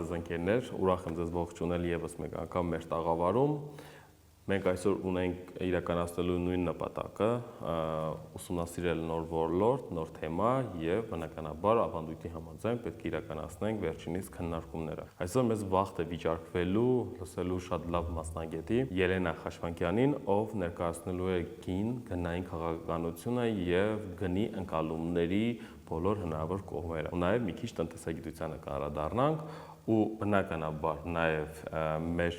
ձեզ ընկերներ, ուրախ եմ ձեզ ողջունել եւս մեկ անգամ մեր տաղավարում։ Մենք այսօր ունենք իրականացնելու նույն նպատակը, ուսումնասիրել նոր ոլորտ, նոր թեմա եւ բնականաբար ավանդույթի համաձայն պետք է իրականացնենք վերջինիս քննարկումները։ Այսօր մեզ վաղ է վիճարկվելու լսելու շատ լավ մասնագետի Ելենա Խաչմանկյանին, ով ներկայացնելու է գին, գնային քաղաքականությունը եւ գնի ընկալումների բոլոր հնարավոր կողմերը։ Ու նաեւ մի քիչ տնտեսագիտությանը կանդրադառնանք ու բնականաբար նաեւ մեր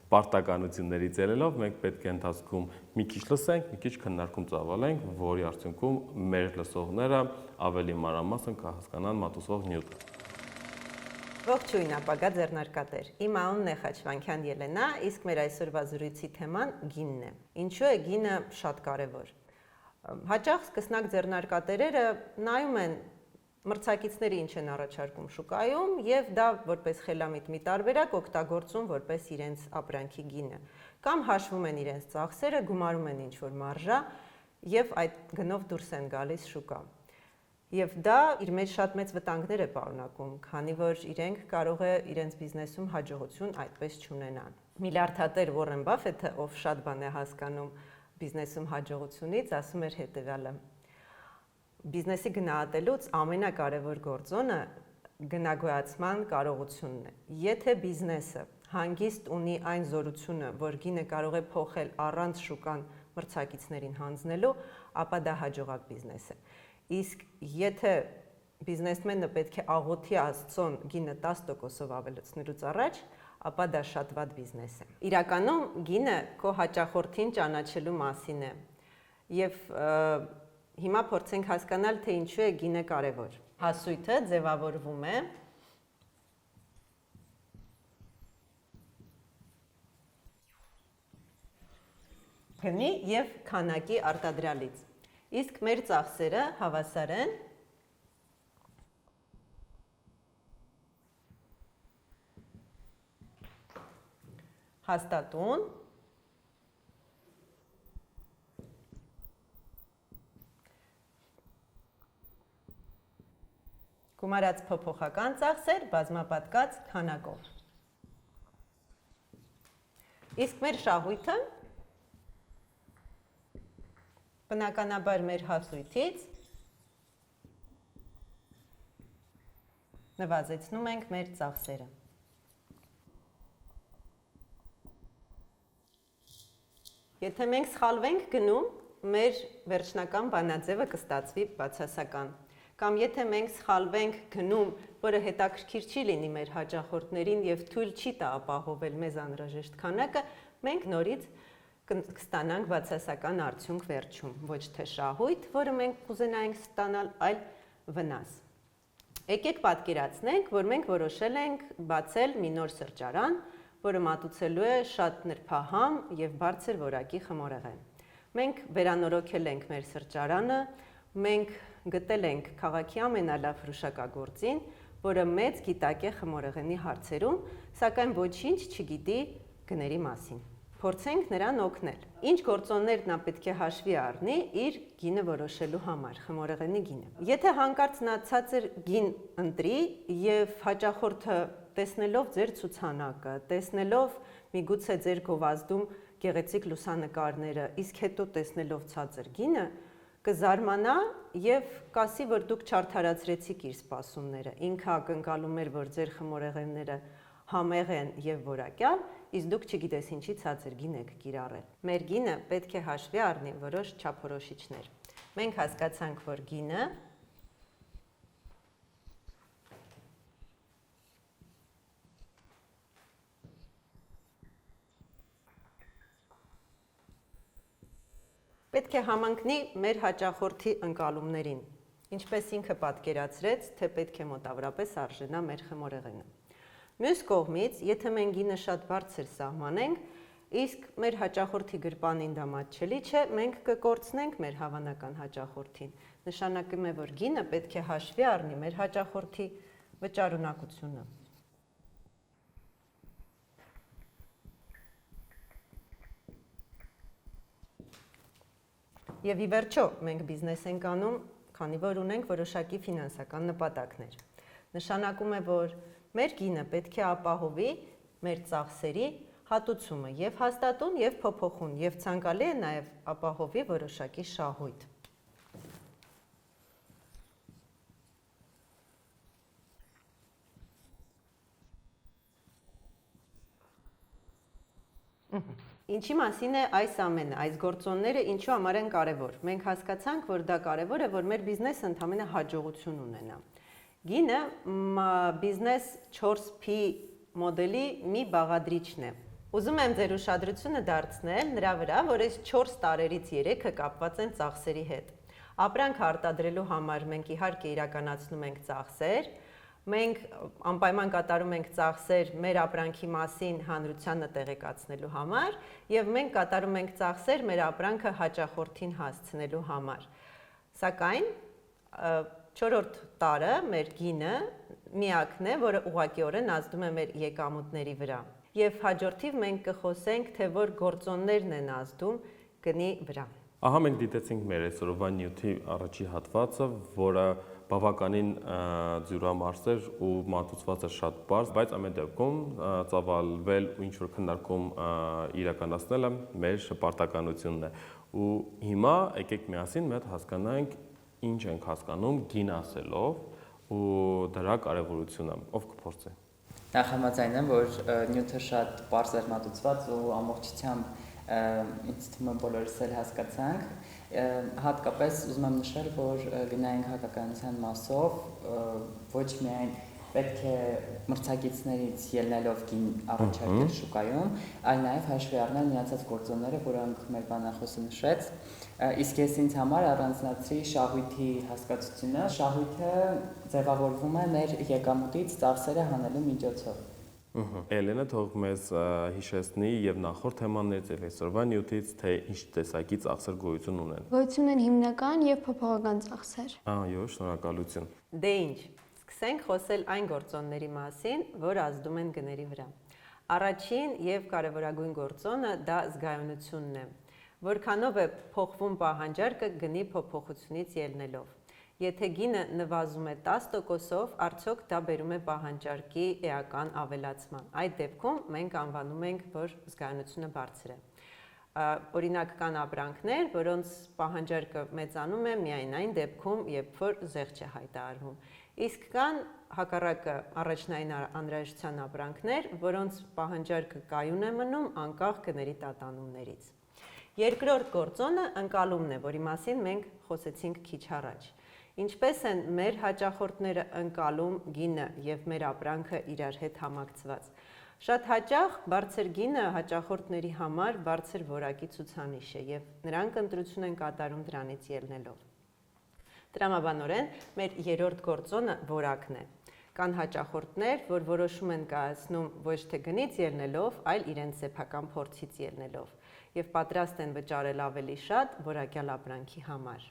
պարտականություններից ելնելով մենք պետք է ընթացքում մի քիչ լսենք, մի քիչ քննարկում ծավալենք, որի արդյունքում մեր լսողները ավելի մանրամասն կհասկանան մատուցվող նյութը։ Ողջույն ապագա ձեռնարկատեր։ Իմ անունն է Խաչմանկյան Ելենա, իսկ մեր այսօրվա զրույցի թեման գինն է։ Ինչու է գինը շատ կարևոր։ Հաճախ սկսնակ ձեռնարկատերերը նայում են մրցակիցները ինչ են առաջարկում շուկայում եւ դա որպես խելամիտ մի տարբերակ օգտագործում որպես իրենց ապրանքի գինը կամ հաշվում են իրենց ծախսերը, գումարում են ինչ-որ մարժա եւ այդ գնով դուրս են գալիս շուկա։ Եվ դա իր մեջ շատ մեծ վտանգներ է պարունակում, քանի որ իրենք կարող է իրենց բիզնեսում հաջողություն այդպես չունենան։ Միլիարդատեր Ուորեն Բաֆեթը, ով շատ բան է հասկանում բիզնեսում հաջողությունից, ասում էր հետեւյալը. Բիզնեսի գնահատելուց ամենակարևոր գործոնը գնագոյացման կարողությունն է։ Եթե բիզնեսը հանգիստ ունի այն զորությունը, որ գինը կարող է փոխել առանց շուկան մրցակիցներին հանձնելու, ապա դա հաջողակ բիզնես է։ Իսկ եթե բիզնեսմենը պետք է աղոթի Աստծուն գինը 10%-ով ավելացնելուց առաջ, ապա դա շատ վատ բիզնես է։ Իրականում գինը քո հաճախորդին ճանաչելու մասին է։ Եվ հիմա փորձենք հասկանալ, թե ինչու է գինը կարևոր։ Հասույթը ձևավորվում է գնի եւ քանակի արտադրալից։ Իսկ մեր ծախսերը հավասար են հաստատուն գումարած փոփոխական ծախսեր բազմապատկած քանակով։ Իսկ մեր շահույթը բնականաբար մեր հասույթից նվազեցնում ենք մեր ծախսերը։ Եթե մենք սխալվենք գնում, մեր վերջնական բանաձևը կստացվի բացասական։ Կամ եթե մենք սխալվենք գնում, որը հետաքրքիր չի լինի մեր հաճախորդներին եւ թույլ չի տա ապահովել մեզ անհրաժեշտ քանակը, մենք նորից կստանանք բացասական արդյունք վերջում, ոչ թե շահույթ, որը մենք կուզենայինք ստանալ, այլ վնաս։ Եկեք պատկերացնենք, որ մենք որոշել ենք բացել մի նոր սրճարան, որը մատուցելու է շատ նրբահամ եւ բարձր որակի խմորեղեն։ Մենք վերանորոգել ենք մեր սրճարանը, մենք գտել ենք քաղաքի ամենալավ հրուշակագործին, որը մեծ գիտակ է խմորեղենի հարցերում, սակայն ոչինչ չգիտի գների մասին։ Փորձենք նրան օգնել։ Ինչ գործոններ նա պետք է հաշվի առնի իր գինը որոշելու համար, խմորեղենի գինը։ Եթե հանկարծ նա ցածր գին ընտրի եւ հաճախորդը տեսնելով ձեր ցուցանակը, տեսնելով միգուցե ձեր գովազդում գեղեցիկ լուսանկարները, իսկ հետո տեսնելով ցածր գինը, կզարմանա եւ կասի, որ դուք չարդարացրեցիք իր սպասումները։ Ինքը ակնկալում էր, որ ձեր խմորեղենները համեղ են եւ որակյալ, իսկ դուք չգիտես ինչի ցածր գին եք կիրառել։ Մեր գինը պետք է հաշվի առնի որոշ չափորոշիչներ։ Մենք հասկացանք, որ գինը պետք է համընկնի մեր հաճախորդի ընկալումներին, ինչպես ինքը պատկերացրեց, թե պետք է մոտավորապես արժենա մեր խմորեղենը։ Մյուս կողմից, եթե մենք գինը շատ բարձր սահմանենք, իսկ մեր հաճախորդի գրպանին դա մատչելի չէ, մենք կկորցնենք մեր հավանական հաճախորդին։ Նշանակում է, որ գինը պետք է հաշվի առնի մեր հաճախորդի վճարունակությունը։ Եվ ի վերջո մենք բիզնես ենք անում, քանի որ ունենք որոշակի ֆինանսական նպատակներ։ Նշանակում է, որ մեր գինը պետք է ապահովի մեր ծախսերի հատուցումը եւ հաստատուն եւ փոփոխուն եւ ցանկալի է նաեւ ապահովի որոշակի շահույթ։ Ինչի մասին է այս ամենը, այս գործոնները ինչու համար են կարևոր։ Մենք հասկացանք, որ դա կարևոր է, որ մեր բիզնեսը ընդհանրապես հաջողություն ունենա։ Գինը բիզնես 4P մոդելի մի բաղադրիչն է։ Ուզում եմ ձեր ուշադրությունը դարձնել նրա վրա, որ այս 4 տարերից 3-ը կապված են ծախսերի հետ։ Ապրանք արտադրելու համար մենք իհարկե իրականացնում ենք ծախսեր, մենք անպայման կատարում ենք ծախսեր մեր ապրանքի մասին հանրությանը տեղեկացնելու համար եւ մենք կատարում ենք ծախսեր մեր ապրանքը հաճախորդին հասցնելու համար։ Սակայն 4-րդ տարը մեր գինը միակն է, որը ուղղակիորեն ազդում է մեր եկամուտների վրա։ Եվ հաջորդիվ մենք կխոսենք, թե որ գործոններն են ազդում գնի վրա։ Ահա մենք դիտեցինք մեր այսօրվա նյութի առաջի հատվածը, որը բավականին ձյուրամարսեր ու մատուցված է շատ բարձ, բայց ամեն դեպքում ծավալվել ու ինչ-որ քննարկում իրականացնելը մեր պարտականությունն է։ Ու հիմա եկեք միասին մենք հասկանանք ինչ ենք հասկանում գին ասելով ու դրա կարևորությունը։ Ով կփորձի։ Նախ համաձայն եմ, որ նյութը շատ պարզ էր մատուցված ու ամբողջությամբ ինձ թվում է բոլորս էլ հասկացանք, հատկապես ուզում եմ նշել, որ գնային քաղաքականության մասով ոչ միայն պետք է մրցակիցներից ելնելով գին առաջարկել շուկայում, այլ նաև հաշվի առնել միացած գործոնները, որոնք մեր բանախոսը նշեց, իսկ ես ինձ համար առանձնացրի շահույթի հասկացությունը, շահույթը ձևավորվում է մեր եկամուտից ծախսերը հանելու միջոցով։ Էլենը թող մեզ հիշեցնի եւ նախորդ թեմաներից եւ այսօրվա նյութից, թե ինչ տեսակի ծախսեր գոյություն ունեն։ Գոյություն են հիմնական եւ փոփոխական ծախսեր։ Այո, շնորհակալություն։ Դե ինչ, սկսենք խոսել այն գործոնների մասին, որ ազդում են գների վրա։ Առաջին եւ կարևորագույն գործոնը դա զգայունությունն է, որքանով է փոխվում պահանջարկը գնի փոփոխությունից ելնելով։ Եթե գինը նվազում է 10%-ով, արդյոք դա բերում է պահանջարկի էական ավելացման։ Այդ դեպքում մենք անվանում ենք, որ զգայունությունը բարձր է։ Օրինակ կան ապրանքներ, որոնց պահանջարկը մեծանում է միայն այն դեպքում, երբ որ զեղչ է հայտարարվում։ Իսկ կան հակառակը առաջնային անհրաժեշտության ապրանքներ, որոնց պահանջարկը կայուն է մնում անկախ գների տատանումներից։ Երկրորդ գործոնը ընկալումն է, որի մասին մենք խոսեցինք քիչ առաջ։ Ինչպես են մեր հաճախորդները ընկալում գինը եւ մեր ապրանքը իրար հետ համակցված։ Շատ հաճախ բարձր գինը հաճախորդների համար բարձր որակի ցուցանիշ է եւ նրանք ընտրություն են կատարում դրանից ելնելով։ Տրամաբանորեն մեր երրորդ գործոնը որակն է։ Կան հաճախորդներ, որ որոշում են կայացնում ոչ թե գնից ելնելով, այլ իրենց սեփական փորձից ելնելով եւ պատրաստ են վճարել ավելի շատ որակյալ ապրանքի համար։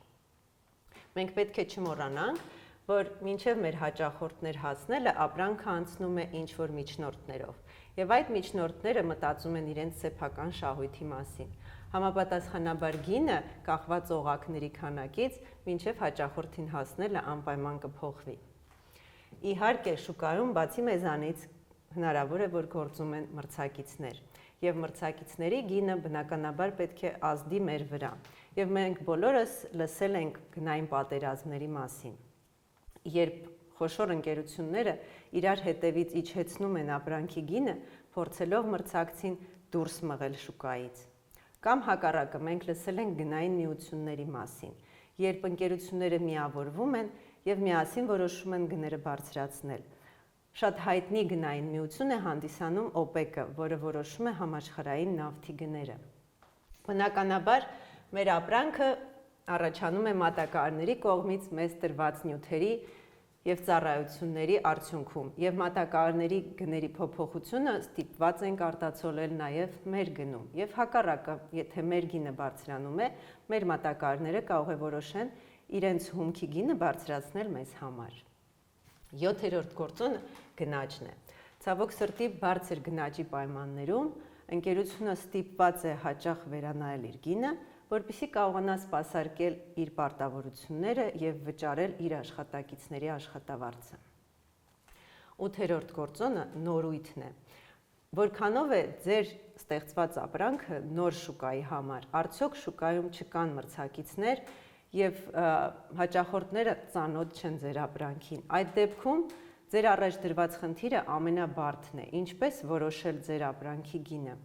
Մենք պետք է չմոռանանք, որ մինչև մեր հաճախորդներ հասնելը ապրանքը անցնում է ինչ-որ միջնորդներով, եւ այդ միջնորդները մտածում են իրենց սեփական շահույթի մասին։ Համապատասխանաբար գինը կախված օղակների քանակից մինչև հաճախորդին հասնելը անպայման կփոխվի։ Իհարկե, շուկայում բացի մեզանից հնարավոր է, որ գործում են մրցակիցներ, եւ մրցակիցների գինը բնականաբար պետք է ազդի մեր վրա։ Եվ մենք բոլորս լսել ենք գնային պատերազմների մասին։ Երբ խոշոր ընկերությունները իրար հետևից իջեցնում են ապրանքի գինը, փորձելով մրցակցին դուրս մղել շուկայից։ Կամ հակառակը մենք լսել ենք գնային միությունների մասին, երբ ընկերությունները միավորվում են եւ միասին որոշում են գները բարձրացնել։ Շատ հայտնի գնային միություն է հանդիսանում OPEC-ը, որը որոշում է համաշխարհային նավթի գները։ Բնականաբար մեր ապրանքը առաջանում է մատակարարների կողմից մեզ տրված նյութերի եւ ծառայությունների արդյունքում, եւ մատակարարների գների փոփոխությունը ստիպված ենք արտացոլել նաեւ մեր գնում։ Եվ հակառակը, եթե մեր գինը բարձրանում է, մեր մատակարարները կարող է որոշեն իրենց հումքի գինը բարձրացնել մեզ համար։ 7-րդ գործոնը գնաճն է։ Ցավոք սրտի բարձր գնաճի պայմաններում ընկերությունը ստիպված է հաճախ վերանայել իր գինը, որպեսզի կարողանա սպասարկել իր պարտավորությունները եւ վճարել իր աշխատակիցների աշխատավարձը։ 8-րդ գործոնը նորույթն է։ Որքանով է ձեր ստեղծված ապրանքը նոր շուկայի համար, արդյոք շուկայում չկան մրցակիցներ եւ հաճախորդները ծանոթ չեն ձեր ապրանքին։ Այդ դեպքում ձեր առաջ դրված խնդիրը ամենաբարդն է, ինչպես որոշել ձեր ապրանքի գինը։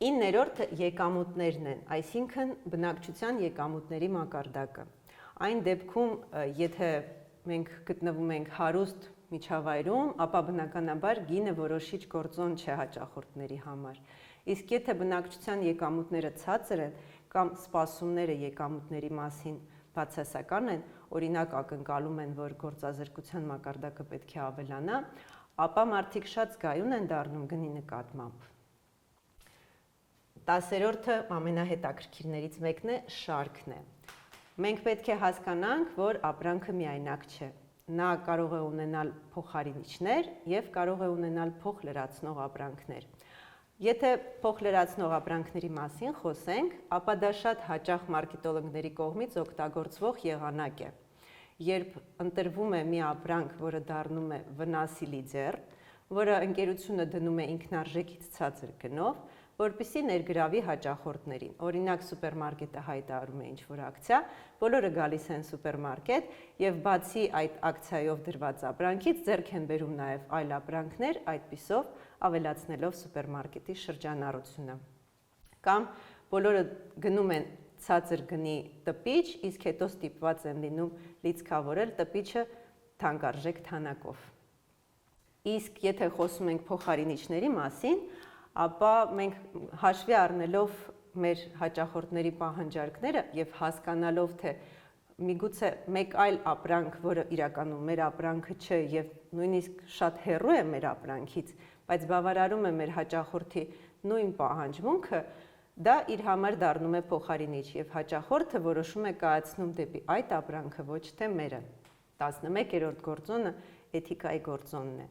9-րդը եկամուտներն են, այսինքն բնակչության եկամուտների մակարդակը։ Այն դեպքում, եթե մենք գտնվում ենք հարուստ միջավայրում, ապա բնականաբար գինը որոշիչ գործոն չէ հաճախորդների համար։ Իսկ եթե բնակչության եկամուտները ցածր են կամ սպասումները եկամուտների մասին բացասական են, օրինակ ակնկալում են, որ գործազրկության մակարդակը պետք է ավելանա, ապա մարդիկ շատ զգայուն են դառնում գնի նկատմամբ։ 10-րդը ամենահետաքրքիրներից մեկն է շարքն է։ Մենք պետք է հասկանանք, որ ապրանքը միայնակ չէ։ Նա կարող է ունենալ փոխարինիչներ եւ կարող է ունենալ փոխլրացնող ապրանքներ։ Եթե փոխլրացնող ապրանքների մասին խոսենք, ապա դա շատ հաճախ մարքետոլոգների կողմից օգտագործվող եղանակ է։ Երբ ընտրվում է մի ապրանք, որը դառնում է վնասի լիդեր, որը ընկերությունը դնում է ինքնարժեքից ցածր գնով, որպեսզի ներգրավի հաճախորդներին։ Օրինակ սուպերմարկետը հայտարարում է ինչ-որ ակցիա, բոլորը գալիս են սուպերմարկետ եւ բացի այդ ակցիայով դրված ապրանքից ձեռք են բերում նաեւ այլ ապրանքներ, այդպիսով ավելացնելով սուպերմարկետի շրջանառությունը։ Կամ բոլորը գնում են ցածր գնի տպիչ, իսկ հետո ստիպված են լինում լիցքավորել տպիչը թանկարժեք թանակով։ Իսկ եթե խոսում ենք փոխարինիչների մասին, ապա մենք հաշվի առնելով մեր հաճախորդների պահանջարկները եւ հասկանալով, թե միգուցե մեկ այլ ապրանք, որը իրականում մեր ապրանքը չէ եւ նույնիսկ շատ հեռու է մեր ապրանքից, բայց բավարարում է մեր հաճախորդի նույն պահանջմունքը, դա իր համար դառնում է փոխարինիչ եւ հաճախորդը որոշում է կայացնում դեպի այդ ապրանքը, ոչ թե մերը։ 11-րդ գործոնը էթիկայի գործոնն է։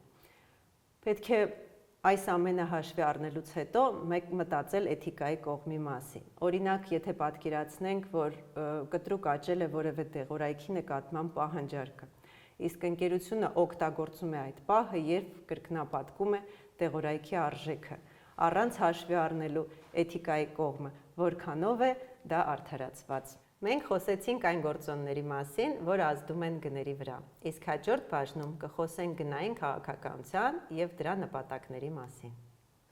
Պետք է այս ամենը հաշվի առնելուց հետո մենք մտածել էթիկայի կողմի մասին։ Օրինակ, եթե պատկերացնենք, որ կտրուկ աճել է որևէ դեղորայքի նկատմամբ պահանջարկը, իսկ ընկերությունը օգտագործում է այդ պահը, երբ կրկնապատկում է դեղորայքի արժեքը, առանց հաշվի առնելու էթիկայի կողմը, որքանով է դա արդարացված։ Մենք խոսեցինք այն գործոնների մասին, որ ազդում են գների վրա, իսկ հաջորդ բաժնում կխոսենք գնային քաղաքականության եւ դրա նպատակների մասին։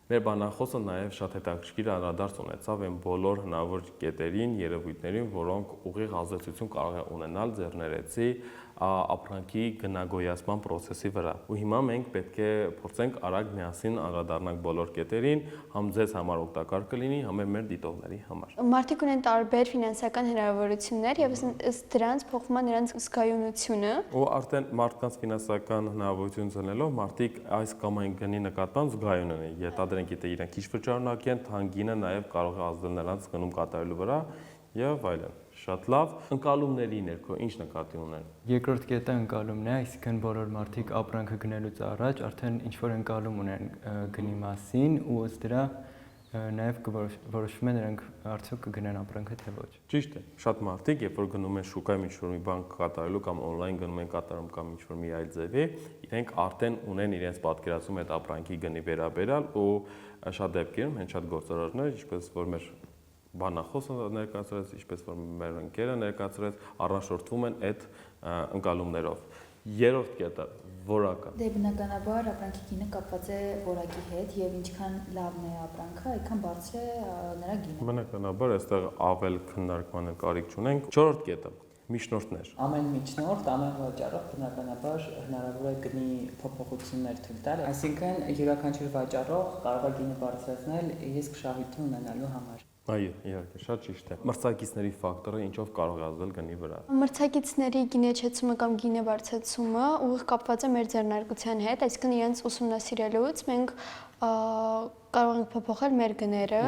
Մեր բանախոսը նաև շատ հետաքրքիր անդրադարձ ունեցավ այն բոլոր հնարավոր կետերին, երևույթներին, որոնք ուղիղ ազդեցություն կարող են ունենալ ձեռներեցի ապրանքի գնագոյացման process-ի վրա։ Ու հիմա մենք պետք է փորձենք արագ միասին անդրադառնանք բոլոր կետերին, համ ձեզ համար օգտակար կլինի, համ մեր դիտողների համար։ Մարդիկ ունեն տարբեր ֆինանսական հնարավորություններ եւ ըստ դրանց փոխվում է նրանց զգայունությունը։ Ու արդեն մարդկանց ֆինանսական հնարավորություն ծնելով մարդիկ այս կամ այն գնի նկատմամբ զգայուն են։ Յետադրենք, եթե իրենք քիչ վճարունակեն, թանկինը նաև կարող է ազդել նրանց գնում կատարելու վրա եւ այլն։ Շատ լավ, ընկալումների ներքո ինչ նկատի ունեն։ Երկրորդ կետը ընկալումն է, այսինքն բոլոր մարդիկ ապրանքը գնելուց առաջ արդեն ինչ-որ ընկալում ունեն գնի մասին ու ըստ դրա նաև որոշվում է նրանք արդյոք կգնան ապրանքը թե ոչ։ Ճիշտ է։ Շատ մարդիկ, երբ որ գնում են շուկայում ինչ-որ մի բան կատարելու կամ on-line գնում են կատարում կամ ինչ-որ մի այլ ձևի, իրենք արդեն ունեն իրենց պատկերացում այդ ապրանքի գնի վերաբերյալ ու շատ դեպքերում հենց շատ գործարարներ, ինչպես որ մեր բանախոսը ներկայացրեց, ինչպես որ մեր ընկերը ներկայացրեց, առանձնացվում են այդ ընկալումներով։ Երրորդ կետը որակը։ Դե բնականաբար ապրանքի գինը կապված է որակի հետ եւ ինչքան լավն է ապրանքը, այդքան բարձր է նրա գինը։ Բնականաբար այստեղ ավել քննարկման կարիք չունենք։ Չորրորդ կետը միջնորդներ։ Ամեն միջնորդ, ամեն վաճառող բնականաբար հնարավոր է գնի փոփոխություններ թույլ տալ, այսինքն յուրաքանչյուր վաճառող կարող է գինը բարձրացնել իսկ շահույթը ունենալու համար։ Այո, իհարկե, շատ ճիշտ է։ Մրցակիցների ֆակտորը ինչով կարող է ազդել գնի վրա։ Մրցակիցների գինեչեցումը կամ գինե բարձրացումը ուղիղ կապված է մեր ձեռնարկության հետ, այսինքն իրենց ուսումնասիրելուց մենք կարող ենք փոփոխել մեր գները,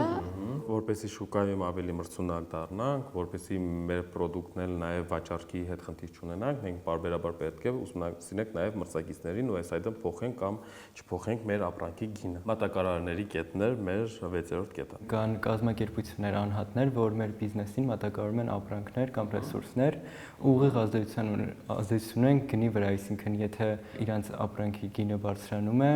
Որպեսզի շուկայում ավելի մրցունակ դառնանք, որպեսզի մեր պրոդուկտն էլ նաև վաճառքի հետ խնդիր չունենանք, մենք բարբերաբար պետք է ուսումնասիրենք նաև մրցակիցներին ու այս այդմ փոխենք կամ չփոխենք մեր ապրանքի գինը։ Մատակարարների կետներ մեր 6-րդ կետը։ Կան կազմակերպություններ, անհատներ, որ մեր բիզնեսին մատակարարում են ապրանքներ կամ ռեսուրսներ, ուղիղ ազդեցություն են գնի վրա, այսինքն եթե իրանց ապրանքի գինը բարձրանում է,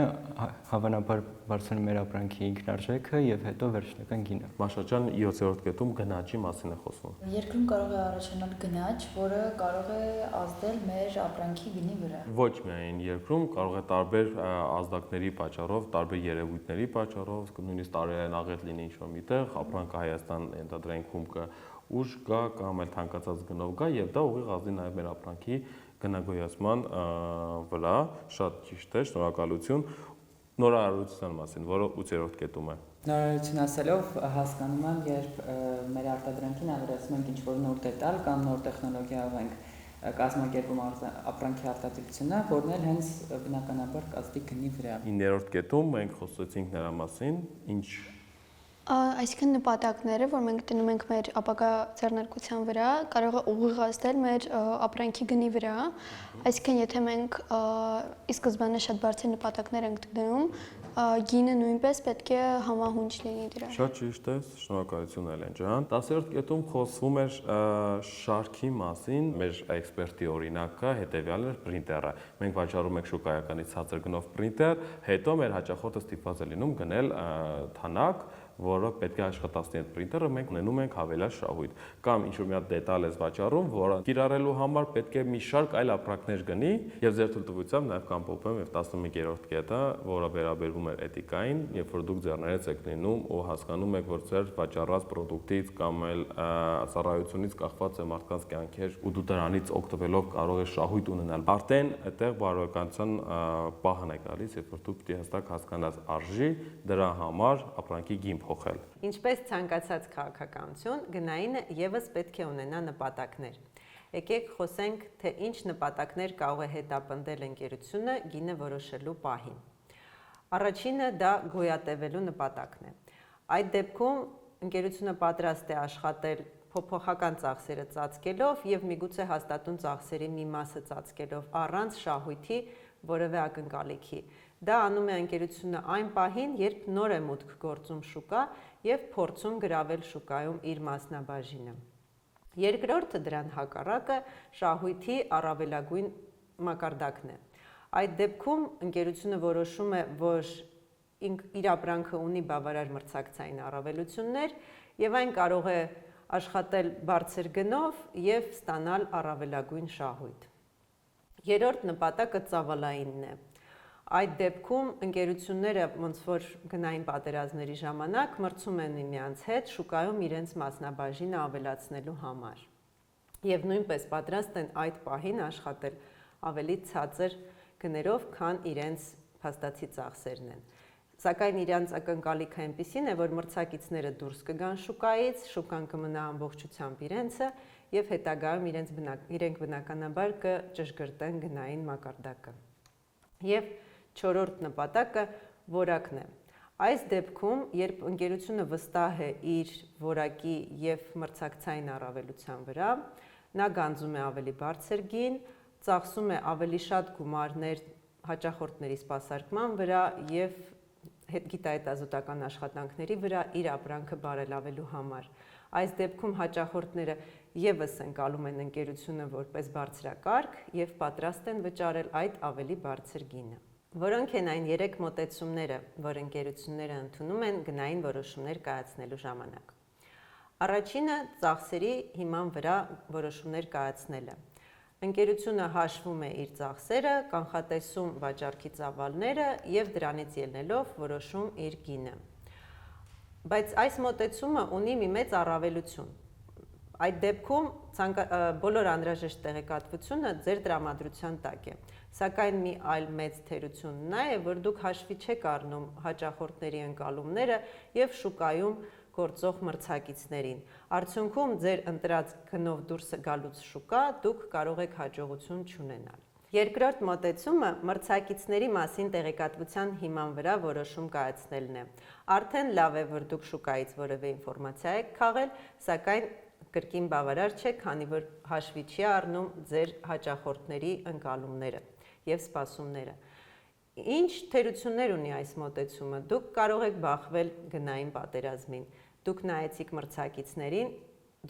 հավանաբար բարձրանում մեր ապրանքի ինքնարժեքը եւ հետո վերջնական գինը։ Մաշա ջան, 7-րդ կետում գնաճի մասին է խոսվում։ Երկրում կարող է առաջանալ գնաճ, որը կարող է ազդել մեր ապրանքի գնի վրա։ Ոչ միայն երկրում, կարող է տարբեր ազդակների պատճառով, տարբեր երևույթների պատճառով, նույնիսկ տարերային աղետ լինի ինչ-որ միտեղ, ապրանքը Հայաստան ենթադրենք հումքը ուժ գա կամ էլ թանկացած գնով գա եւ դա ուղիղ ազդի նաեւ մեր ապրանքի գնագոյացման վրա։ Շատ ճիշտ է, շնորհակալություն։ Նորարարության մասին, որը 8-րդ կետում է։ Նորարարություն ասելով հասկանում եմ, երբ մեր արտադրանքին ավելացնում ենք ինչ-որ նոր դետալ կամ նոր տեխնոլոգիայով ենք կազմակերպում ապրանքի արտադրությունը, որն էլ հենց բնականաբար կազդի գնի վրա։ 9-րդ կետում մենք խոսեցինք նրա մասին, ինչ այսինքն նպատակները, որ մենք դնում ենք մեր ապագա ձեռնարկության վրա, կարող է ուղիղ ազդել մեր ապրանքի գնի վրա, այսինքն եթե մենք ի սկզբանե շատ բարձր նպատակներ ենք դնում, գինը նույնպես պետք է համահունչ լինի դրա։ Շատ ճիշտ է, շնորհակալություն Ալեն ջան։ 10-րդ կետում խոսվում էր շարքի մասին, մեր էքսպերտի օրինակը հետևյալն էր պրինտերը։ Մենք վաճառում ենք շուկայականից ցածր գնով պրինտեր, հետո մեր հաճախորդը ստիպված է լինում գնել թանակ, որը պետք է աշխատացնի այդ պրինտերը, մենք ունենում ենք հավելյալ շահույթ։ Կամ ինչ-որ մի հատ դետալ ես վաճառում, որը կիրառելու համար պետք է մի շարք այլ ապրանքներ գնի, եւ ձեր թույլտվությամբ նաեւ կամփոփեմ եւ 11-րդ կետը, որը վերաբերվում է էթիկային, երբ որ դուք ձեռներից եք լինում ու հասկանում եք, որ ձեր վաճառած պրոդուկտից կամ էլ ծառայությունից կախված է մարդկանց կյանքեր ու դու դրանից օգտվելով կարող ես շահույթ ունենալ։ Արդեն այդտեղ բարոյականության պահն է գալիս, երբ որ դու պիտի հստակ հասկանաս արժի դրա համար ապրանքի գին փոխել։ Ինչպես ցանկացած քաղաքականություն, գնայինը եւս պետք է ունենա նպատակներ։ Եկեք խոսենք, թե ինչ նպատակներ կարող է հետապնդել ընկերությունը գինը որոշելու պահին։ Առաջինը դա գոյատևելու նպատակն է։ Այդ դեպքում ընկերությունը պատրաստ է աշխատել փոփոխական ծախսերը ծածկելով եւ միգուցե հաստատուն ծախսերի մի մասը ծածկելով առանց շահույթի որևէ ակնկալիքի։ Դա անում է ընկերությունը այն պահին, երբ նոր է մուտք գործում շուկա եւ փորձում գրավել շուկայում իր մասնաբաժինը։ Երկրորդը դրան հակառակը շահույթի առավելագույն մակարդակն է։ Այդ դեպքում ընկերությունը որոշում է, որ իր ապրանքը ունի բավարար մրցակցային առավելություններ եւ այն կարող է աշխատել բարձր գնով եւ ստանալ առավելագույն շահույթ։ Երրորդ նպատակը ծավալայինն է։ Այդ դեպքում ընկերությունները ոնց որ գնային պատերազմների ժամանակ մրցում են միմյանց հետ շուկայում իրենց մասնաբաժինը ավելացնելու համար։ Եվ նույնպես պատրաստ են այդ պահին աշխատել ավելի ցածր գներով, քան իրենց փաստացի ծախսերն են։ Սակայն իրանց ակնկալիքը այնպիսին է, որ մրցակիցները դուրս կգան շուկայից, շուկան կմնա ամբողջությամբ իրենցը եւ հետագայում իրենք բնականաբար կճշգրտեն գնային մակարդակը։ Եվ չորրորդ նպատակը որակն է։ Այս դեպքում, երբ ընկերությունը վստահ է իր որակի եւ մրցակցային առավելության վրա, նա գանձում է ավելի բարձր գին, ծախսում է ավելի շատ գումարներ հաճախորդների սպասարկման վրա եւ գիտահետազոտական աշխատանքների վրա իր ապրանքը բարելավելու համար։ Այս դեպքում հաճախորդները եւս ընկալում են ընկերությունը որպես բարձրակարգ եւ պատրաստ են վճարել այդ ավելի բարձր գինը։ Որոնք են այն 3 մոտեցումները, որ ընկերությունները ընդունում են գնային որոշումներ կայացնելու ժամանակ։ Առաջինը ծախսերի հիման վրա որոշումներ կայացնելը։ Ընկերությունը հաշվում է իր ծախսերը, կանխատեսում վաճառքի ծավալները եւ դրանից ելնելով որոշում իր գինը։ Բայց այս մոտեցումը ունի մի մեծ առավելություն։ Այդ դեպքում բոլոր անհրաժեշտ տեղեկատվությունը ձեր տրամադրության տակ է։ Սակայն մի այլ մեծ թերություն նա է, որ դուք հաշվի չեք առնում հաճախորդների ընկալումները եւ շուկայում գործող մրցակիցներին։ Արդյունքում ձեր ընտրած գնով դուրս գալուց շուկա դուք կարող եք հաջողություն չունենալ։ Երկրորդ մոտեցումը մրցակիցների մասին տեղեկատվության հիման վրա որոշում կայացնելն է։ Արդեն լավ է, որ դուք շուկայից որևէ ինֆորմացիա եք քաղել, սակայն կրկին բավարար չէ, քանի որ հաշվի չի առնում ձեր հաճախորդների ընկալումները եւ սպասումները։ Ինչ թերություններ ունի այս մոտեցումը։ Դուք կարող եք բախվել գնային պատերազմին։ Դուք նայեցիք մրցակիցներին,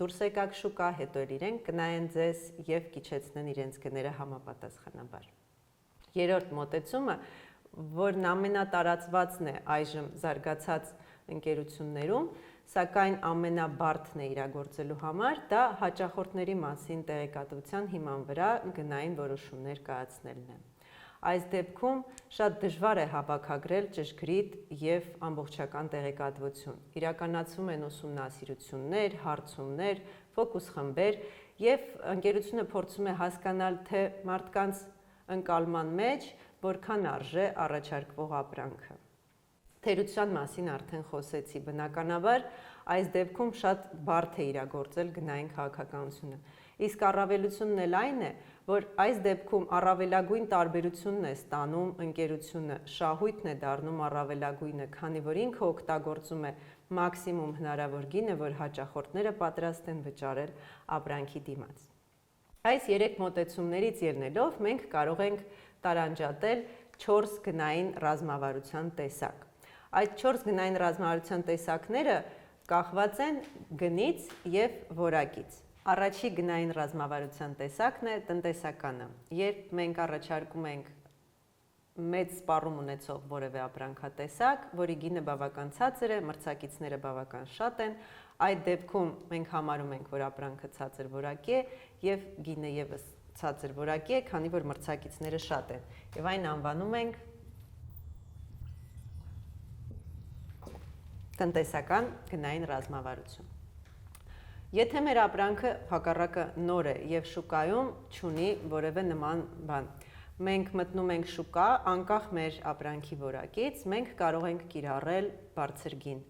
դուրս եկաք շուկա, հետո իրենք կնայեն ձեզ եւ կիչեցնեն իրենց գները համապատասխանաբար։ Երրորդ մոտեցումը, որն ամենատարածվածն է այժմ զարգացած ընկերություններում, սակայն ամենաբարդն է իրագործելու համար, դա հաճախորդների մասին տեղեկատվության հիման վրա գնային որոշումներ կայացնելն է։ Այս դեպքում շատ դժվար է հավաքագրել ճշգրիտ եւ ամբողջական տեղեկատվություն։ Իրականացվում են ուսումնասիրություններ, հարցումներ, ֆոկուս խմբեր եւ ընկերությունը փորձում է հասկանալ, թե մարդկանց ընկալման մեջ որքան արժե առաջարկվող ապրանքը։ Թերության մասին արդեն խոսեցի, բնականաբար այս դեպքում շատ բարդ է իրագործել գնային քաղաքականությունը։ Իսկ առավելությունն էլ այն է, որ այս դեպքում առավելագույն տարբերությունն է ստանում ընկերությունը, շահույթն է դառնում առավելագույնը, քանի որ ինքը օգտագործում է մաքսիմում հնարավոր գինը, որ հաճախորդները պատրաստ են վճարել ապրանքի դիմաց։ Այս 3 մոտեցումներից ելնելով մենք կարող ենք տարանջատել 4 գնային ռազմավարության տեսակ։ Այդ 4 գնային ռազմավարության տեսակները կախված են գնից եւ որակից։ Առաջի գնային ռազմավարության տեսակն է տնտեսականը։ Երբ մենք առաջարկում ենք մեծ սպառում ունեցող որևէ ապրանքատեսակ, որի գինը բավական ցածր է, մրցակիցները բավական շատ են, այդ դեպքում մենք համարում ենք, որ ապրանքը ցածր որակի է եւ գինը եւս ցածր որակի է, քանի որ մրցակիցները շատ են։ Եվ այն անվանում ենք տնտեսական գնային ռազմավարություն։ Եթե մեր ապրանքը հակառակը նոր է եւ շուկայում չունի որևէ նման բան, մենք մտնում ենք շուկա, անկախ մեր ապրանքի որակից, մենք կարող ենք կիրառել բարձր գին։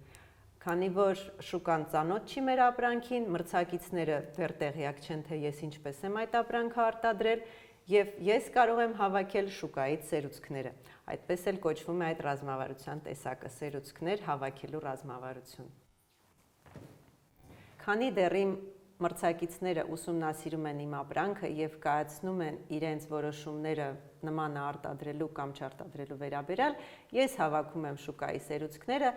Քանի որ շուկան ծանոթ չի մեր ապրանքին, մրցակիցները դեռ տեղյակ չեն, թե ես ինչպես եմ այդ ապրանքը արտադրել, եւ ես կարող եմ հավաքել շուկայից սերուցքները։ Այդպես էլ կոչվում է այդ ռազմավարության տեսակը՝ սերուցքներ հավաքելու ռազմավարություն։ Քանի դեռ իմ մրցակիցները ուսումնասիրում են իմ ապրանքը եւ կայացնում են իրենց որոշումները նմանը արտադրելու կամ չարտադրելու վերաբերյալ, ես հավաքում եմ շուկայի սերուցքները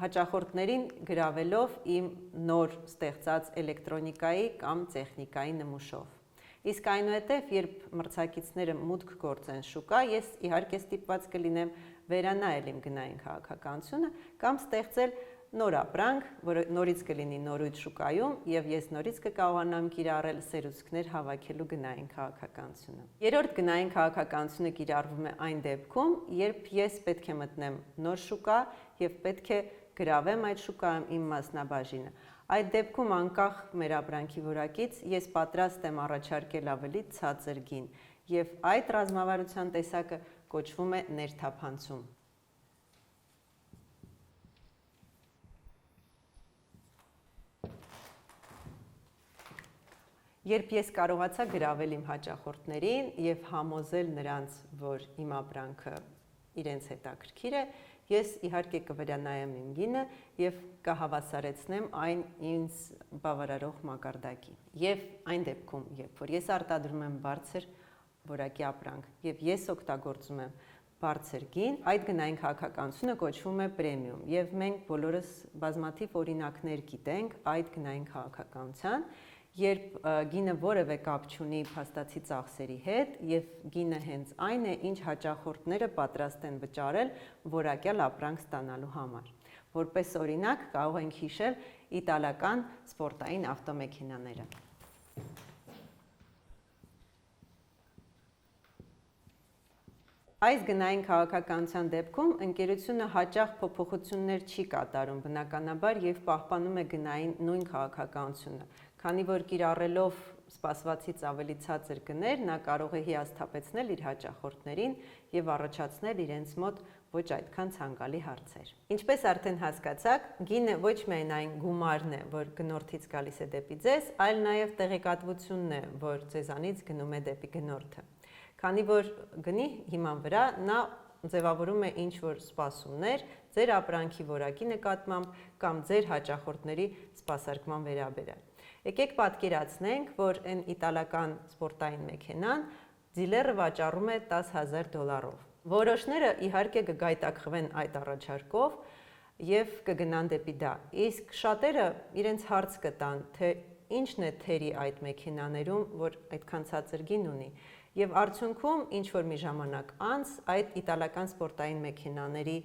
հաճախորդներին գրավելով իմ նոր ստեղծած էլեկտրոնիկայի կամ տեխնիկայի նմուշով։ Իսկ այնուհետև, երբ մրցակիցները մուտք գործեն շուկա, ես իհարկե ստիպված կլինեմ վերանայել իմ գնային քաղաքականությունը կամ ստեղծել նոր ապրանք, որը նորից կլինի նորույթ շուկայում եւ ես նորից կկարողանամ կիրառել սերուցքներ հավաքելու գնային քաղաքականությունը։ Երրորդ գնային քաղաքականությունը կիրառվում է այն դեպքում, երբ ես պետք է մտնեմ նոր շուկա եւ պետք է գրավեմ այդ շուկայում իմ մասնաբաժինը։ Այդ դեպքում անկախ մեր ապրանքի որակից ես պատրաստ եմ առաջարկել ավելի ցածր գին եւ այդ ռազմավարության տեսակը կոչվում է ներթափանցում։ Երբ ես կարողացա գրավել իմ հաճախորդներին եւ համոզել նրանց, որ իմ ապրանքը իրենց հետաքրքիր է, ես իհարկե կվերանայեմ իմ գինը եւ կհավասարեցնեմ այն ինձ բավարարող մակարդակի։ Եվ այն դեպքում, երբ որ ես արտադրում եմ բարձր որակի ապրանք եւ ես օգտագործում եմ բարձր գին, այդ գնային քաղաքականությունը կոչվում է պրեմիում եւ մենք բոլորս բազմաթիվ օրինակներ գիտենք այդ գնային քաղաքականության, երբ գինը որևէ կապ չունի փաստացի ծախսերի հետ եւ գինը հենց այն է, ինչ հաճախորդները պատրաստ են վճարել որակյալ ապրանք ստանալու համար։ Որպես օրինակ կարող ենք հիշել իտալական սպորտային ավտոմեքենաները։ Այս գնային քաղաքականության դեպքում ընկերությունը հաճախ փոփոխություններ չի կատարում բնականաբար եւ պահպանում է գնային նույն քաղաքականությունը, քանի որ կիրառելով սպասվածից ավելի ցածր գներ, նա կարող է հիասթափեցնել իր հաճախորդներին եւ առաջացնել իրենց մոտ ոչ այդքան ցանկալի հարցեր։ Ինչպես արդեն հասկացաք, գինը ոչ միայն այն գումարն է, որ գնորդից գալիս է դեպի ձեզ, այլ նաեւ տեղեկատվությունն է, որ ձեզանից գնում է դեպի գնորդը։ Քանի որ գնի հիման վրա նա ձևավորում է ինչ որ սպասումներ ձեր ապրանքի որակի նկատմամբ կամ ձեր հաճախորդների սպասարկման վերաբերյալ։ Եկեք պատկերացնենք, որ այն իտալական սպորտային մեքենան դիլերը վաճառում է $10,000-ով։ Որոշները իհարկե կգայթակղվեն այդ առաջարկով եւ կգնան դեպի դա։ Իսկ շատերը իրենց հարց կտան, թե ինչն է թերի այդ մեքենաներում, որ այդքան ցածր գին ունի։ Եվ արդյունքում ինչ որ մի ժամանակ անց այդ իտալական սպորտային մեքենաների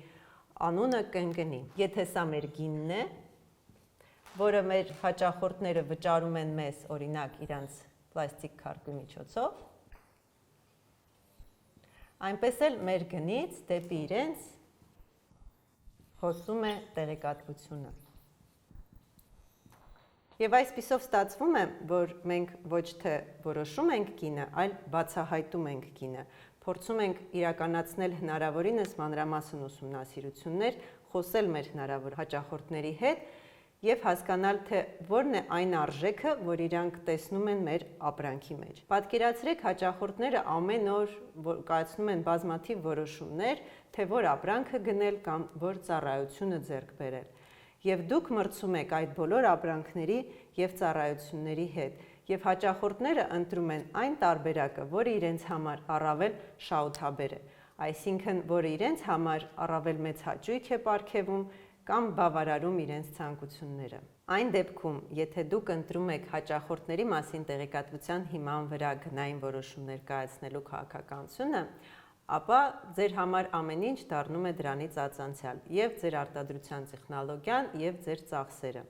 անունը կընկնի։ Եթե սա մեր գինն է, որը մեր հաճախորդները վճարում են մեզ, օրինակ, իրանց պլաստիկ քարտի միջոցով, այնպես էլ մեր գնից դեպի իրենց հոսում է տեղեկատվությունը։ Եվ այսպիսով ստացվում է, որ մենք ոչ թե որոշում ենք գինը, այլ բացահայտում ենք գինը, փորձում ենք իրականացնել հնարավորինս մանրամասն ուսումնասիրություններ, խոսել մեր հնարավոր հաճախորդների հետ եւ հասկանալ, թե որն է այն արժեքը, որ իրանք տեսնում են մեր ապրանքի մեջ։ Պատկերացրեք, հաճախորդները ամեն օր կայացնում են բազմաթիվ որոշումներ, թե որ ապրանքը գնել կամ որ ծառայությունը ձեռք բերել։ Եվ դուք մրցում եք այդ բոլոր ապրանքների եւ ծառայությունների հետ, եւ հաճախորդները ընտրում են այն տարբերակը, որը իրենց համար առավել շահութաբեր է, այսինքն որը իրենց համար առավել մեծ հաճույք է պարգևում կամ բավարարում իրենց ցանկությունները։ Այն դեպքում, եթե դուք ընտրում եք հաճախորդների մասին տեղեկատվության հիման վրա գնային որոշումներ կայացնելու քաղաքականությունը, ապա ձեր համար ամեն ինչ դառնում է դրանից ածանցյալ եւ ձեր արտադրության տեխնոլոգիան եւ ձեր ծախսերը։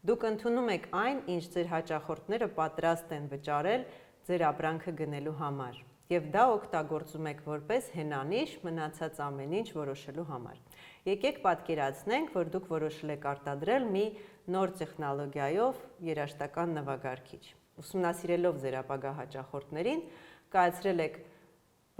Դուք ընդունում եք այն, ինչ ձեր հաճախորդները պատրաստ են վճարել ձեր ապրանքը գնելու համար եւ դա օգտագործում եք որպես հենանիշ մնացած ամեն ինչ որոշելու համար։ Եկեք պատկերացնենք, որ դուք որոշել եք արտադրել մի նոր տեխնոլոգիայով երաժշտական նվագարկիչ։ Ուսումնասիրելով ձեր ապագա հաճախորդներին, կայացրել եք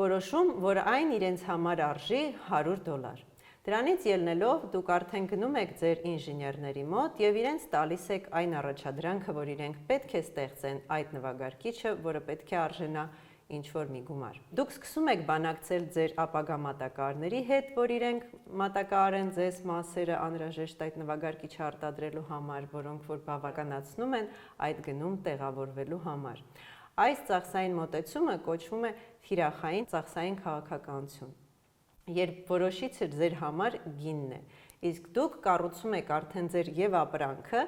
որոշում, որ այն իրենց համար արժի $100։ Դրանից ելնելով դուք արդեն գնում եք ձեր ինժեներների մոտ եւ իրենց տալիս եք այն առաջադրանքը, որ իրենք պետք է ստեղծեն այդ նվագարկիչը, որը պետք է արժենա ինչ-որ մի գումար։ Դուք սկսում եք բանակցել ձեր ապագա մատակարարների հետ, որ իրենք մատակարարեն ձեզ մասերը անհրաժեշտ այդ նվագարկիչը արտադրելու համար, որոնք որ բավականացնում են այդ գնում տեղավորվելու համար։ Այս ծախսային մոտեցումը կոչվում է թիրախային ծախսային քաղաքականություն, երբ որոշիչը ձեր համար գինն է, իսկ դուք կառուցում եք արդեն ձեր եւ ապրանքը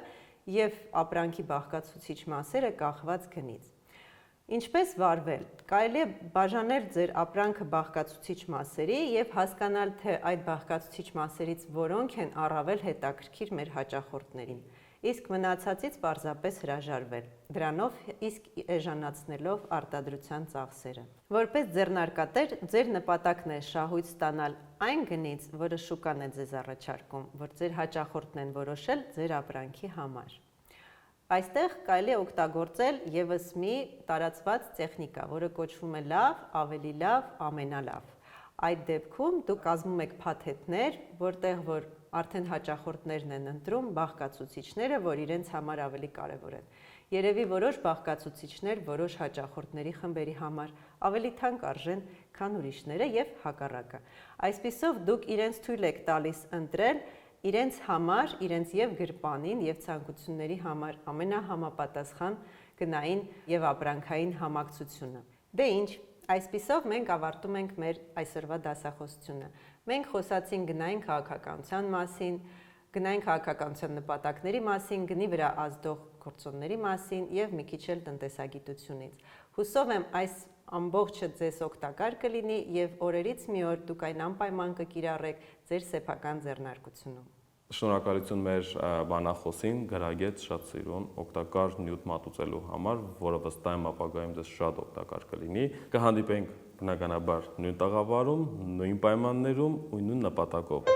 եւ ապրանքի բաղկացուցիչ մասերը կախված գնից։ Ինչպես վարվել։ Կարելի է բաժանել ձեր ապրանքը բաղկացուցիչ մասերի եւ հասկանալ, թե այդ բաղկացուցիչ մասերից որոնք են առավել հետաքրքիր մեր հաճախորդներին, իսկ մնացածից պարզապես հրաժարվել, դրանով իսկ էժանացնելով արտադրության ծախսերը։ Որպես ձեռնարկատեր, ձեր նպատակն է շահույթ ստանալ այն գնից, որը շուկան է ձեզ առաջարկում, որ ձեր հաճախորդն են որոշել ձեր ապրանքի համար։ Այստեղ կարելի է օգտագործել եւս մի տարածված տեխնիկա, որը կոչվում է լավ, ավելի լավ, ամենալավ։ Այդ դեպքում դուք կազմում եք փաթեթներ, որտեղ որ արդեն հաճախորդներն են ընտրում բաղկացուցիչները, որ իրենց համար ավելի կարևոր են։ Երևի որոշ բաղկացուցիչներ որոշ հաճախորդների խմբերի համար ավելի թանկ արժեն, քան ուրիշները եւ հակառակը։ Այսպիսով դուք իրենց թույլ եք տալիս ընտրել իրենց համար, իրենց եւ գրպանին եւ ցանկությունների համար ամենահամապատասխան գնային եւ ապրանքային համակցությունը։ Դե ինչ, այսպիսով մենք ավարտում ենք մեր այսօրվա դասախոսությունը։ Մենք խոսացինք գնային քաղաքականության մասին, գնային քաղաքականության նպատակների մասին, գնի վրա ազդող գործոնների մասին եւ մի քիչ էլ տնտեսագիտությունից։ Հուսով եմ այս ամբողջը ձեզ օգտակար կլինի եւ օրերից մի օր դուք այն անպայման կկիրառեք ձեր սեփական ձեռնարկությունում։ Շնորհակալություն մեր բանախոսին, գրագետ շատ սիրուն, օգտակար նյութ մատուցելու համար, որը վստահ եմ ապագայում ձեզ շատ օգտակար կլինի։ Կհանդիպենք բնականաբար նույն տաղավարում, նույն պայմաններում ու նույն նպատակով։